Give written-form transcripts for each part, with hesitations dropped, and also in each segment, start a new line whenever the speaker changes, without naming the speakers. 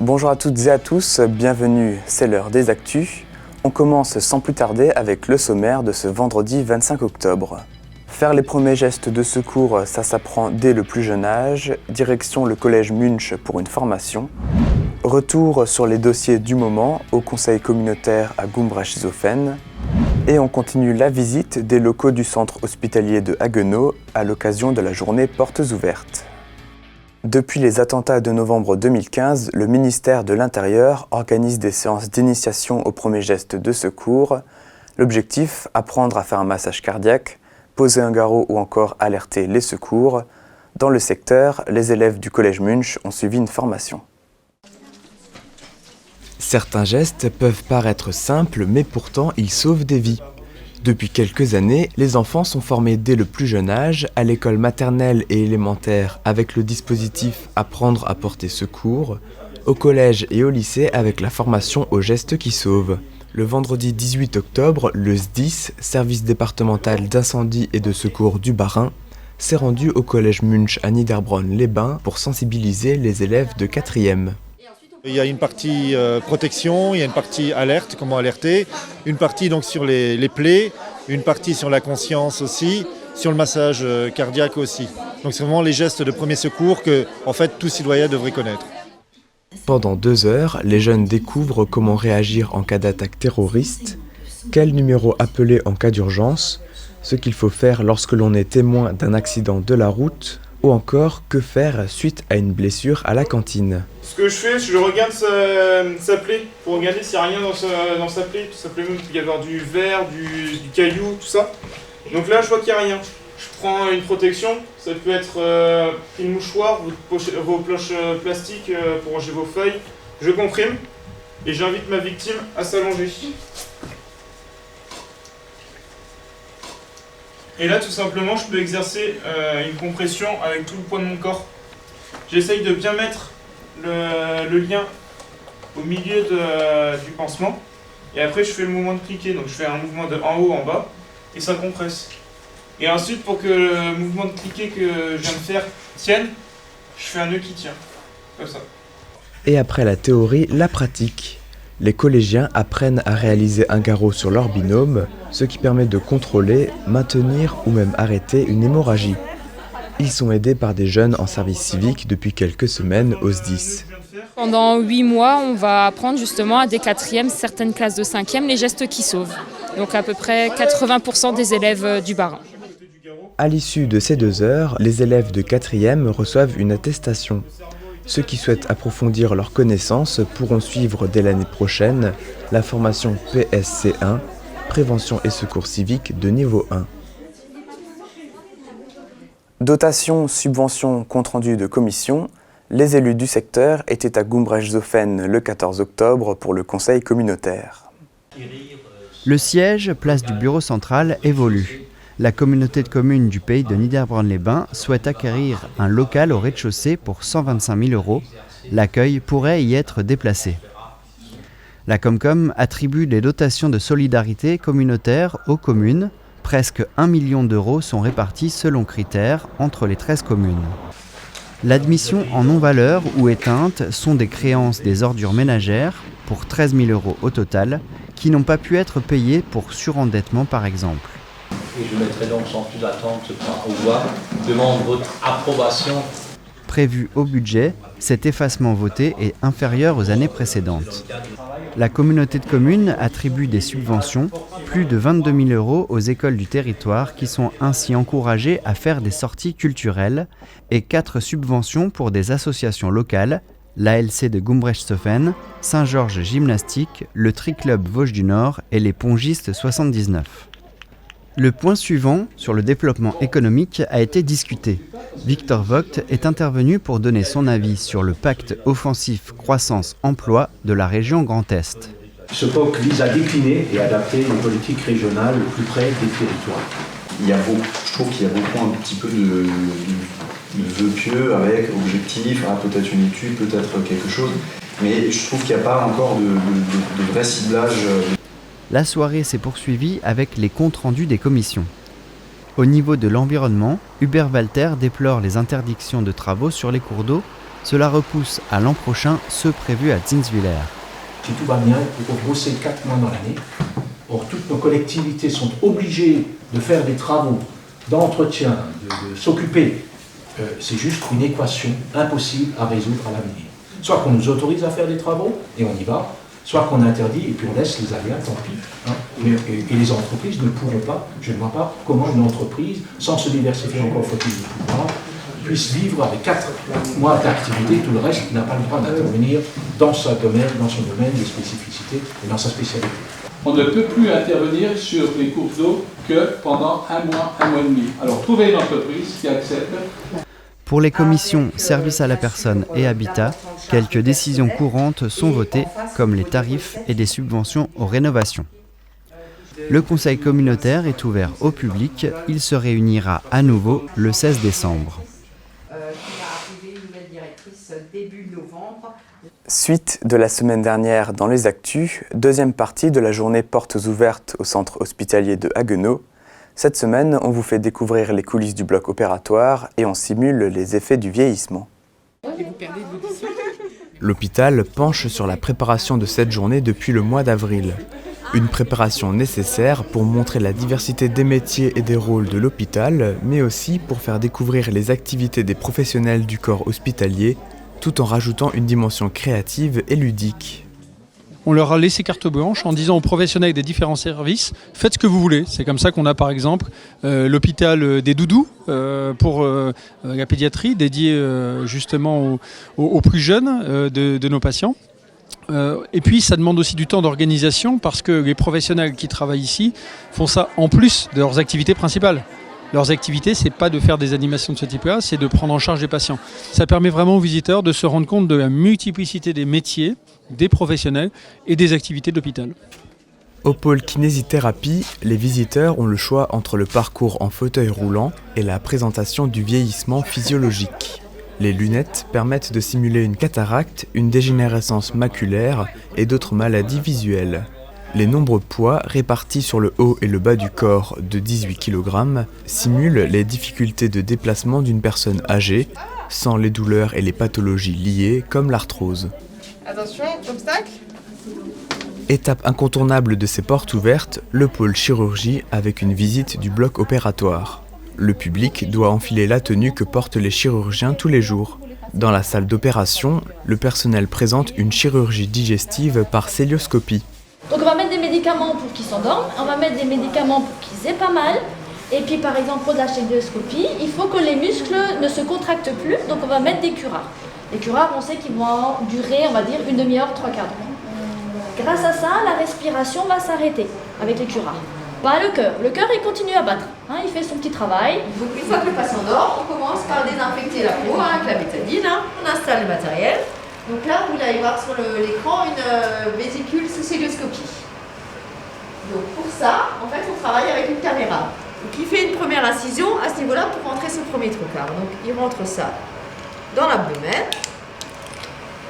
Bonjour à toutes et à tous, bienvenue, c'est l'heure des actus. On commence sans plus tarder avec le sommaire de ce vendredi 25 octobre. Faire les premiers gestes de secours, ça s'apprend dès le plus jeune âge. Direction le collège Munch pour une formation. Retour sur les dossiers du moment au conseil communautaire à Gumbrecht-Zofen. Et on continue la visite des locaux du centre hospitalier de Haguenau à l'occasion de la journée Portes ouvertes. Depuis les attentats de novembre 2015, le ministère de l'Intérieur organise des séances d'initiation aux premiers gestes de secours. L'objectif, apprendre à faire un massage cardiaque, poser un garrot ou encore alerter les secours. Dans le secteur, les élèves du collège Munch ont suivi une formation. Certains gestes peuvent paraître simples, mais pourtant ils sauvent des vies. Depuis quelques années, les enfants sont formés dès le plus jeune âge à l'école maternelle et élémentaire avec le dispositif Apprendre à porter secours, au collège et au lycée avec la formation aux gestes qui sauvent. Le vendredi 18 octobre, le SDIS, service départemental d'incendie et de secours du Bas-Rhin, s'est rendu au collège Munch à Niederbronn-les-Bains pour sensibiliser les élèves de 4e.
Il y a une partie protection, il y a une partie alerte, comment alerter, une partie donc sur les plaies, une partie sur la conscience aussi, sur le massage cardiaque aussi. Donc c'est vraiment les gestes de premier secours que en fait tout citoyen devrait connaître.
Pendant 2 heures, les jeunes découvrent comment réagir en cas d'attaque terroriste, quel numéro appeler en cas d'urgence, ce qu'il faut faire lorsque l'on est témoin d'un accident de la route, ou encore que faire suite à une blessure à la cantine.
Ce que je fais, je regarde sa plaie pour regarder s'il n'y a rien dans sa plaie. Sa plaie, il peut y avoir du verre, du caillou, tout ça. Donc là, je vois qu'il n'y a rien. Je prends une protection, ça peut être une mouchoir, vos poches plastiques pour ranger vos feuilles. Je comprime et j'invite ma victime à s'allonger. Et là, tout simplement, je peux exercer une compression avec tout le poids de mon corps. J'essaye de bien mettre le lien au milieu du pansement. Et après, je fais le mouvement de cliquer. Donc, je fais un mouvement de en haut, en bas. Et ça compresse. Et ensuite, pour que le mouvement de cliquer que je viens de faire tienne, je fais un nœud qui tient. Comme ça.
Et après la théorie, la pratique. Les collégiens apprennent à réaliser un garrot sur leur binôme, ce qui permet de contrôler, maintenir ou même arrêter une hémorragie. Ils sont aidés par des jeunes en service civique depuis quelques semaines au SDIS.
Pendant 8 mois, on va apprendre justement à des 4e, certaines classes de 5e, les gestes qui sauvent. Donc à peu près 80% des élèves du Bas-Rhin.
À l'issue de ces 2 heures, les élèves de 4e reçoivent une attestation. Ceux qui souhaitent approfondir leurs connaissances pourront suivre dès l'année prochaine la formation PSC1, Prévention et Secours Civique de niveau 1. Dotation, subvention, compte-rendu de commission. Les élus du secteur étaient à Gumbrecht-Zofen le 14 octobre pour le conseil communautaire.
Le siège, place du bureau central, évolue. La communauté de communes du pays de Niederbronn-les-Bains souhaite acquérir un local au rez-de-chaussée pour 125 000 €. L'accueil pourrait y être déplacé. La Comcom attribue des dotations de solidarité communautaire aux communes. Presque 1 million d'euros sont répartis selon critères entre les 13 communes. L'admission en non-valeur ou éteinte sont des créances des ordures ménagères pour 13 000 € au total, qui n'ont pas pu être payées pour surendettement par exemple.
Et je mettrai donc sans plus attendre ce point au voie. Demande votre approbation.
Prévu au budget, cet effacement voté est inférieur aux années précédentes. La communauté de communes attribue des subventions, plus de 22 000 € aux écoles du territoire qui sont ainsi encouragées à faire des sorties culturelles et 4 subventions pour des associations locales, l'ALC de Gumbrecht-Zofen, Saint-Georges Gymnastique, le Tri-Club Vosges du Nord et les Pongistes 79. Le point suivant, sur le développement économique, a été discuté. Victor Vogt est intervenu pour donner son avis sur le pacte offensif croissance-emploi de la région Grand Est.
Ce POC vise à décliner et adapter une politique régionale au plus près des territoires. Je trouve qu'il y a beaucoup un petit peu de vœux pieux avec objectif, peut-être une étude, peut-être quelque chose, mais je trouve qu'il n'y a pas encore de vrai ciblage.
La soirée s'est poursuivie avec les comptes rendus des commissions. Au niveau de l'environnement, Hubert Walter déplore les interdictions de travaux sur les cours d'eau Cela repousse à l'an prochain ceux prévus à Zinswiller.
Si tout va bien, il faut bosser 4 mois dans l'année. Or, toutes nos collectivités sont obligées de faire des travaux d'entretien, de s'occuper. C'est juste une équation impossible à résoudre à l'avenir. Soit qu'on nous autorise à faire des travaux, et on y va, soit qu'on interdit, et puis on laisse les aléas, tant pis. Hein. Et les entreprises ne pourront pas, je ne vois pas comment une entreprise, sans se diversifier encore faut-il le pouvoir, puisse vivre avec 4 mois d'activité, tout le reste n'a pas le droit d'intervenir dans son domaine de spécificité et dans sa spécialité.
On ne peut plus intervenir sur les courses d'eau que pendant un mois et demi. Alors trouvez une entreprise qui accepte.
Pour les commissions Services à la personne et Habitat, quelques décisions courantes sont votées, comme les tarifs et des subventions aux rénovations. Le conseil communautaire est ouvert au public, il se réunira à nouveau le 16 décembre.
Suite de la semaine dernière dans les actus, deuxième partie de la journée portes ouvertes au centre hospitalier de Haguenau. Cette semaine, on vous fait découvrir les coulisses du bloc opératoire et on simule les effets du vieillissement. L'hôpital penche sur la préparation de cette journée depuis le mois d'avril. Une préparation nécessaire pour montrer la diversité des métiers et des rôles de l'hôpital, mais aussi pour faire découvrir les activités des professionnels du corps hospitalier, tout en rajoutant une dimension créative et ludique.
On leur a laissé carte blanche en disant aux professionnels des différents services, faites ce que vous voulez. C'est comme ça qu'on a par exemple l'hôpital des doudous pour la pédiatrie, dédié justement aux plus jeunes de nos patients. Et puis ça demande aussi du temps d'organisation parce que les professionnels qui travaillent ici font ça en plus de leurs activités principales. Leurs activités, c'est pas de faire des animations de ce type-là, c'est de prendre en charge les patients. Ça permet vraiment aux visiteurs de se rendre compte de la multiplicité des métiers, des professionnels et des activités de l'hôpital.
Au pôle kinésithérapie, les visiteurs ont le choix entre le parcours en fauteuil roulant et la présentation du vieillissement physiologique. Les lunettes permettent de simuler une cataracte, une dégénérescence maculaire et d'autres maladies visuelles. Les nombreux poids répartis sur le haut et le bas du corps de 18 kg simulent les difficultés de déplacement d'une personne âgée, sans les douleurs et les pathologies liées comme l'arthrose.
Attention, obstacle.
Étape incontournable de ces portes ouvertes, le pôle chirurgie avec une visite du bloc opératoire. Le public doit enfiler la tenue que portent les chirurgiens tous les jours. Dans la salle d'opération, le personnel présente une chirurgie digestive par cœlioscopie.
Donc on va mettre des médicaments pour qu'ils s'endorment, on va mettre des médicaments pour qu'ils aient pas mal. Et puis par exemple pour de la cœlioscopie, il faut que les muscles ne se contractent plus, donc on va mettre des curars. Les curars, on sait qu'ils vont durer, on va dire, une demi-heure, 3 quarts d'heure. Grâce à ça, la respiration va s'arrêter avec les curars. Pas le cœur. Le cœur, il continue à battre. Hein, il fait son petit travail.
Donc une fois que le patient dort, on commence par désinfecter la peau avec la bétadine. On installe le matériel. Donc là, vous allez voir sur l'écran une vésicule sous cœlioscopie. Donc pour ça, en fait, on travaille avec une caméra. Donc il fait une première incision à ce niveau-là pour rentrer ce premier trocar. Donc il rentre ça dans l'abdomen.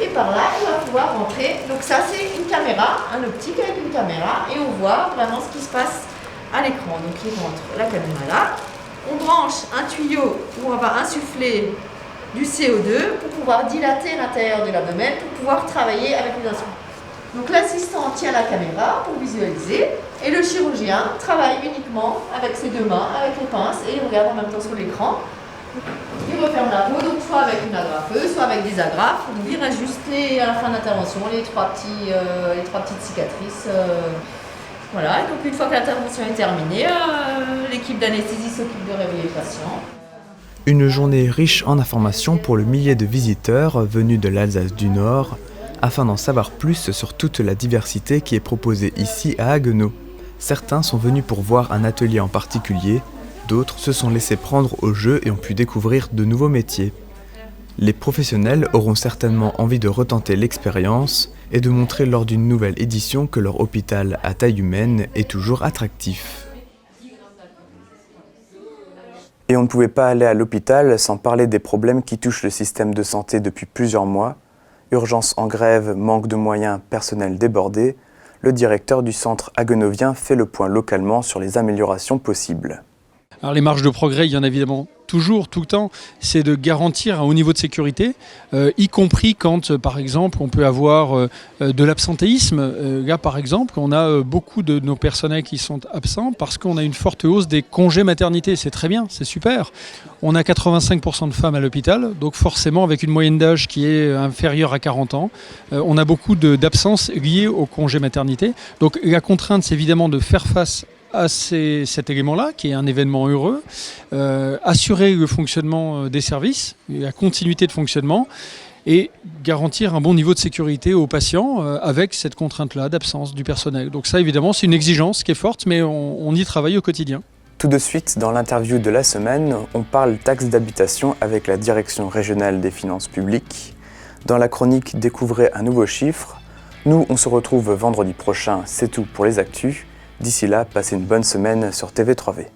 Et par là, il va pouvoir rentrer. Donc ça, c'est une caméra, un optique avec une caméra. Et on voit vraiment ce qui se passe à l'écran. Donc il rentre la caméra là. On branche un tuyau où on va insuffler du CO2 pour pouvoir dilater l'intérieur de l'abdomen, pour pouvoir travailler avec les instruments. Donc l'assistant tient la caméra pour visualiser et le chirurgien travaille uniquement avec ses deux mains, avec les pinces, et il regarde en même temps sur l'écran. Il referme la peau, donc soit avec une agrafeuse, soit avec des agrafes, pour venir ajuster à la fin de l'intervention les trois petites cicatrices. Voilà, et donc une fois que l'intervention est terminée, l'équipe d'anesthésie s'occupe de réveiller le patient.
Une journée riche en informations pour le millier de visiteurs venus de l'Alsace du Nord, afin d'en savoir plus sur toute la diversité qui est proposée ici à Haguenau. Certains sont venus pour voir un atelier en particulier, d'autres se sont laissés prendre au jeu et ont pu découvrir de nouveaux métiers. Les professionnels auront certainement envie de retenter l'expérience et de montrer lors d'une nouvelle édition que leur hôpital à taille humaine est toujours attractif. Et on ne pouvait pas aller à l'hôpital sans parler des problèmes qui touchent le système de santé depuis plusieurs mois. Urgence en grève, manque de moyens, personnel débordé. Le directeur du centre haguenauvien fait le point localement sur les améliorations possibles.
Alors les marges de progrès, il y en a évidemment toujours, tout le temps, c'est de garantir un haut niveau de sécurité, y compris quand, par exemple, on peut avoir de l'absentéisme. Là, par exemple, on a beaucoup de nos personnels qui sont absents parce qu'on a une forte hausse des congés maternité. C'est très bien, c'est super. On a 85% de femmes à l'hôpital, donc forcément, avec une moyenne d'âge qui est inférieure à 40 ans, on a beaucoup d'absences liées au congé maternité. Donc la contrainte, c'est évidemment de faire face à cet élément-là, qui est un événement heureux, assurer le fonctionnement des services, la continuité de fonctionnement, et garantir un bon niveau de sécurité aux patients avec cette contrainte-là d'absence du personnel. Donc ça, évidemment, c'est une exigence qui est forte, mais on y travaille au quotidien.
Tout de suite, dans l'interview de la semaine, on parle taxe d'habitation avec la Direction régionale des finances publiques. Dans la chronique Découvrez un nouveau chiffre, nous, on se retrouve vendredi prochain. C'est tout pour les actus. D'ici là, passez une bonne semaine sur TV3V.